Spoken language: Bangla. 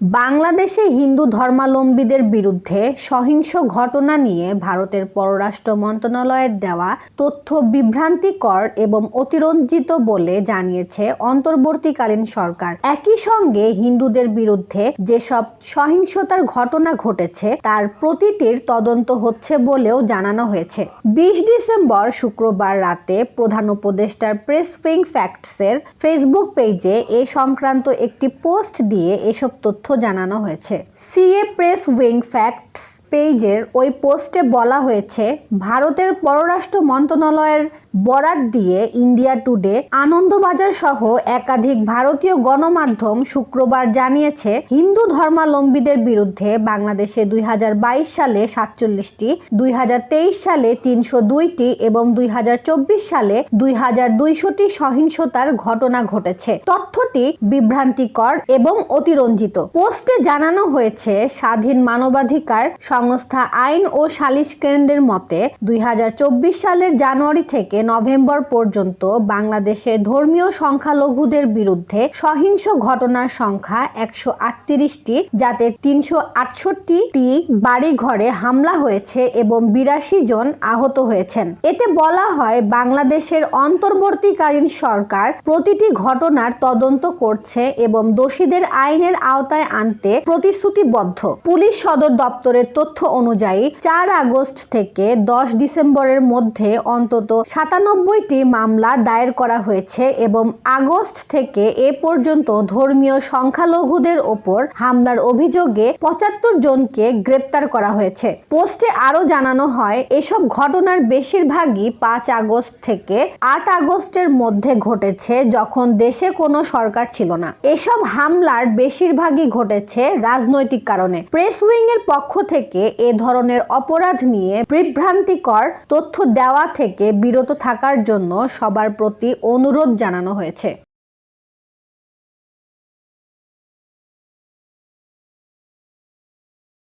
বাংলাদেশে হিন্দু ধর্মাবলম্বীদের বিরুদ্ধে সহিংস ঘটনা নিয়ে ভারতের পররাষ্ট্র মন্ত্রণালয়ের দেওয়া তথ্য বিভ্রান্তিকর এবং অতিরঞ্জিত বলে জানিয়েছে অন্তর্বর্তীকালীন সরকার। একই সঙ্গে হিন্দুদের বিরুদ্ধে যেসব সহিংসতার ঘটনা ঘটেছে তার প্রতিটির তদন্ত হচ্ছে বলেও জানানো হয়েছে। 20 ডিসেম্বর শুক্রবার রাতে প্রধান উপদেষ্টার প্রেস উইং ফ্যাক্টসের ফেসবুক পেজে এ সংক্রান্ত একটি পোস্ট দিয়ে এসব তথ্য জানানো হয়েছে। সিএ প্রেস উইং ফ্যাক্টস পেজের ওই পোস্টে বলা হয়েছে, ভারতের পররাষ্ট্র মন্ত্রণালয়ের বরাত দিয়ে ইন্ডিয়া টুডে, আনন্দবাজার সহ একাধিক ভারতীয় গণমাধ্যম শুক্রবার জানিয়েছে, হিন্দু ধর্মাবলম্বীদের বিরুদ্ধে বাংলাদেশে 2022 সালে 47টি, 2023 সালে 302টি এবং 2024 সালে 2200টি সহিংসতার ঘটনা ঘটেছে। তথ্যটি বিভ্রান্তিকর এবং অতিরঞ্জিত। পোস্টে জানানো হয়েছে, স্বাধীন মানবাধিকার সংস্থা আইন ও সালিশ কেন্দ্রের মতে 2024 সালের জানুয়ারি থেকে নভেম্বর পর্যন্ত বাংলাদেশে ধর্মীয় সংখ্যালঘুদের বিরুদ্ধে সহিংস ঘটনার সংখ্যা 138টি, যাতে 368টি বাড়িঘরে হামলা হয়েছে এবং 82 জন আহত হয়েছেন। এতে বলা হয়, বাংলাদেশের অন্তর্বর্তীকালীন সরকার প্রতিটি ঘটনার তদন্ত করছে এবং দোষীদের আইনের আওতায় আনতে প্রতিশ্রুতিবদ্ধ। পুলিশ সদর দপ্তরের তথ্য অনুযায়ী 4 আগস্ট থেকে 10 ডিসেম্বরের মধ্যে অন্তত 97টি মামলা দায়ের করা হয়েছে এবং আগস্ট থেকে এ পর্যন্ত ধর্মীয় সংখ্যালঘুদের ওপর হামলার অভিযোগে 75 জনকে গ্রেপ্তার করা হয়েছে। পোস্টে আরও জানানো হয়, এসব ঘটনার বেশিরভাগই 5 আগস্ট থেকে 8 আগস্টের মধ্যে ঘটেছে, যখন দেশে কোনো সরকার ছিল না। এসব হামলার বেশিরভাগই ঘটেছে রাজনৈতিক কারণে। প্রেস উইং এর পক্ষ থেকে এ ধরনের অপরাধ নিয়ে বিভ্রান্তিকর তথ্য দেওয়া থেকে বিরত থাকার জন্য সবার প্রতি অনুরোধ জানানো হয়েছে।